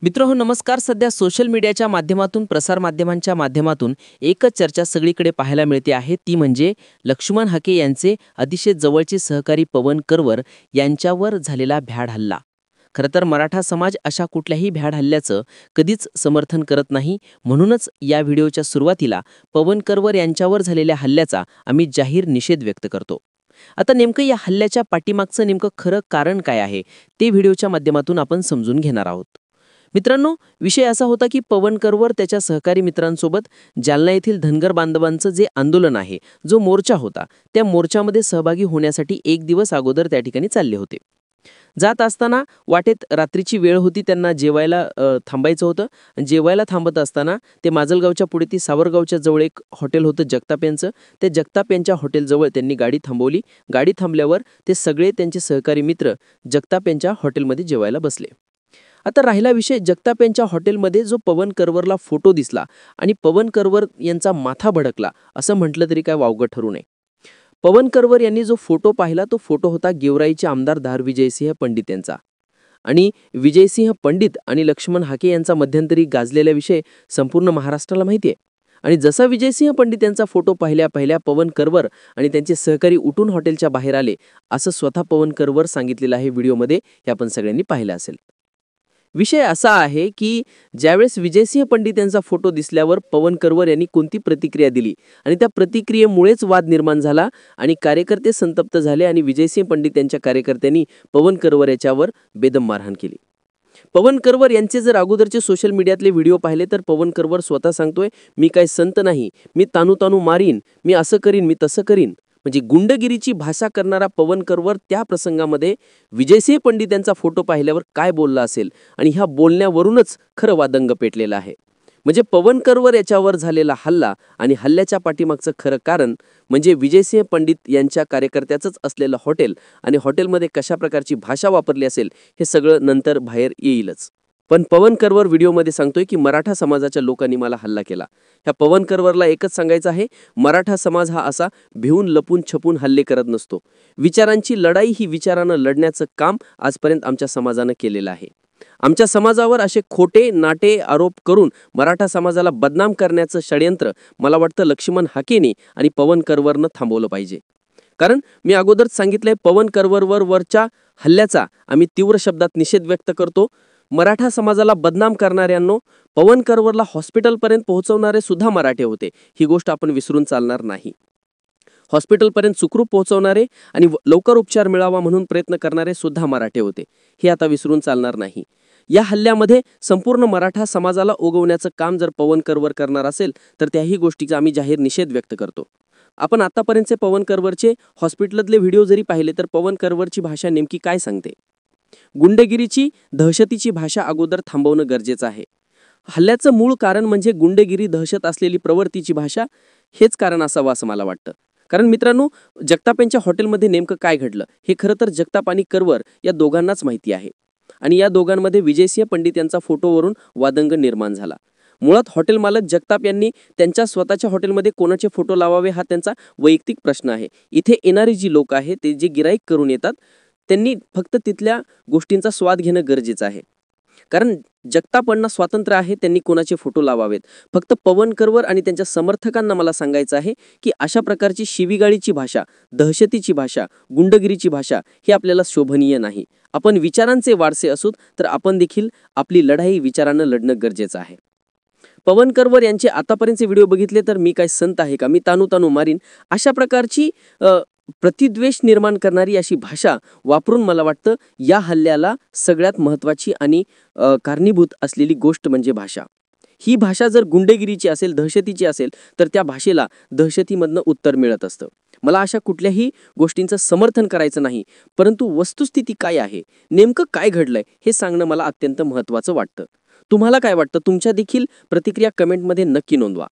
मित्रहो नमस्कार. सध्या सोशल मीडियाच्या माध्यमातून प्रसारमाध्यमांच्या माध्यमातून एकच चर्चा सगळीकडे पाहायला मिळते आहे, ती म्हणजे लक्ष्मण हाके यांचे अतिशय जवळचे सहकारी पवन करवर यांच्यावर झालेला भ्याड हल्ला. खरं तर मराठा समाज अशा कुठल्याही भ्याड हल्ल्याचं कधीच समर्थन करत नाही. म्हणूनच या व्हिडिओच्या सुरुवातीला पवन करवर यांच्यावर झालेल्या हल्ल्याचा आम्ही जाहीर निषेध व्यक्त करतो. आता नेमकं या हल्ल्याच्या पाठीमागचं नेमकं खरं कारण काय आहे ते व्हिडिओच्या माध्यमातून आपण समजून घेणार आहोत. मित्रांनो, विषय असा होता की पवन करवर त्याच्या सहकारी मित्रांसोबत जालना येथील धनगर बांधवांचं जे आंदोलन आहे, जो मोर्चा होता, त्या मोर्चामध्ये सहभागी होण्यासाठी एक दिवस अगोदर त्या ठिकाणी चालले होते. जात असताना वाटेत रात्रीची वेळ होती, त्यांना जेवायला थांबायचं होतं. जेवायला थांबत असताना ते माजलगावच्या पुढे ती सावरगावच्या जवळ एक हॉटेल होतं जगताप यांचं. त्या जगताप यांच्या हॉटेलजवळ त्यांनी गाडी थांबवली. गाडी थांबल्यावर ते सगळे त्यांचे सहकारी मित्र जगताप यांच्या हॉटेलमध्ये जेवायला बसले. आता राहिला विषय, जगताप यांच्या हॉटेलमध्ये जो पवन करवरला फोटो दिसला आणि पवन करवर यांचा माथा भडकला असं म्हटलं तरी काय वावगं ठरू नये. पवन करवर यांनी जो फोटो पाहिला तो फोटो होता गेवराईचे आमदार धार विजयसिंह पंडित यांचा. आणि विजयसिंह पंडित आणि लक्ष्मण हाके यांचा मध्यंतरी गाजलेला विषय संपूर्ण महाराष्ट्राला माहिती आहे. आणि जसा विजयसिंह पंडित यांचा फोटो पाहिल्या पाहिल्या पवन करवर आणि त्यांचे सहकारी उठून हॉटेलच्या बाहेर आले असं स्वतः पवन करवर सांगितलेलं आहे व्हिडिओमध्ये, हे आपण सगळ्यांनी पाहिलं असेल. विषय असा आहे की ज्यावेळेस विजयसिंह पंडित यांचा फोटो दिसल्यावर पवन करवर यांनी कोणती प्रतिक्रिया दिली आणि त्या प्रतिक्रियेमुळेच वाद निर्माण झाला आणि कार्यकर्ते संतप्त झाले आणि विजयसिंह पंडित यांच्या कार्यकर्त्यांनी पवन करवर याच्यावर बेदम मारहाण केली. पवन करवर यांचे जर अगोदरचे सोशल मीडियातले व्हिडिओ पाहिले तर पवन करवर स्वतः सांगतोय, मी काय संत नाही, मी तानू तानू मारीन, मी असं करीन, मी तसं करीन. म्हणजे गुंडगिरीची भाषा करणारा पवन करवर त्या प्रसंगामध्ये विजयसिंह पंडित यांचा फोटो पाहिल्यावर काय बोलला असेल आणि ह्या बोलण्यावरूनच खरं वादंग पेटलेलं आहे. म्हणजे पवन करवर याच्यावर झालेला हल्ला आणि हल्ल्याच्या पाठीमागचं खरं कारण म्हणजे विजयसिंह पंडित यांच्या कार्यकर्त्याचंच असलेलं हॉटेल आणि हॉटेलमध्ये कशा प्रकारची भाषा वापरली असेल हे सगळं नंतर बाहेर येईलच. पण पवन करवर व्हिडिओमध्ये सांगतोय की मराठा समाजाच्या लोकांनी मला हल्ला केला. ह्या पवन करवरला एकच सांगायचं आहे, मराठा समाज हा असा भिवून लपून छपून हल्ले करत नसतो. विचारांची लढाई ही विचारानं लढण्याचं काम आजपर्यंत आमच्या समाजानं केलेलं आहे. आमच्या समाजावर असे खोटे नाटे आरोप करून मराठा समाजाला बदनाम करण्याचं षडयंत्र मला वाटतं लक्ष्मण हाकेने आणि पवन करवरनं थांबवलं पाहिजे. कारण मी अगोदरच सांगितलंय, पवन करवरवरच्या हल्ल्याचा आम्ही तीव्र शब्दात निषेध व्यक्त करतो. मराठा समाजाला बदनाम करणाऱ्यांनो, पवन करवरला हॉस्पिटलपर्यंत पोहोचवणारे सुद्धा मराठे होते, ही गोष्ट आपण विसरून चालणार नाही. हॉस्पिटलपर्यंत सुखरूप पोहोचवणारे आणि लवकर उपचार मिळावा म्हणून प्रयत्न करणारे सुद्धा मराठे होते, हे आता विसरून चालणार नाही. या हल्ल्यामध्ये संपूर्ण मराठा समाजाला उगवण्याचं काम जर पवन करवर करणार असेल तर त्याही गोष्टीचा आम्ही जाहीर निषेध व्यक्त करतो. आपण आतापर्यंतचे पवन करवरचे हॉस्पिटलातले व्हिडिओ जरी पाहिले तर पवन करवरची भाषा नेमकी काय सांगते. गुंडगिरीची दहशतीची भाषा अगोदर थांबवणं गरजेचं आहे. हल्ल्याचं मूळ कारण म्हणजे गुंडगिरी दहशत असलेली प्रवृत्तीची भाषा हेच कारण असावं असं मला वाटतं. कारण मित्रांनो, जगताप यांच्या हॉटेलमध्ये नेमकं काय घडलं हे खरं तर जगताप आणि करवर या दोघांनाच माहिती आहे. आणि या दोघांमध्ये विजयसिंह पंडित यांचा फोटोवरून वादंग निर्माण झाला. मुळात हॉटेल मालक जगताप यांनी त्यांच्या स्वतःच्या हॉटेलमध्ये कोणाचे फोटो लावावे हा त्यांचा वैयक्तिक प्रश्न आहे. इथे येणारी जी लोक आहेत ते जे गिराईक करून येतात त्यांनी फक्त तिथल्या गोष्टींचा स्वाद घेणं गरजेचं आहे. कारण जगतापांना स्वातंत्र्य आहे त्यांनी कोणाचे फोटो लावावेत. फक्त पवन करवर आणि त्यांच्या समर्थकांना मला सांगायचं आहे की अशा प्रकारची शिवीगाळीची भाषा, दहशतीची भाषा, गुंडगिरीची भाषा ही आपल्याला शोभनीय नाही. आपण विचारांचे वारसे असू तर आपण देखील आपली लढाई विचारानं लढणं गरजेचं आहे. पवन करवर यांचे आतापर्यंतचे व्हिडिओ बघितले तर मी काय संत आहे का, मी तानू तानू मारीन, अशा प्रकारची प्रतिद्वेष निर्माण करणारी अशी भाषा वापरून मला वाटतं या हल्ल्याला सगळ्यात महत्त्वाची आणि कारणीभूत असलेली गोष्ट म्हणजे भाषा. ही भाषा जर गुंडगिरीची असेल, दहशतीची असेल तर त्या भाषेला दहशतीमधनं उत्तर मिळत असतं. मला अशा कुठल्याही गोष्टींचं समर्थन करायचं नाही, परंतु वस्तुस्थिती काय आहे, नेमकं काय घडलंय हे सांगणं मला अत्यंत महत्त्वाचं वाटतं. तुम्हाला काय वाटतं? तुमच्या देखील प्रतिक्रिया कमेंटमध्ये नक्की नोंदवा.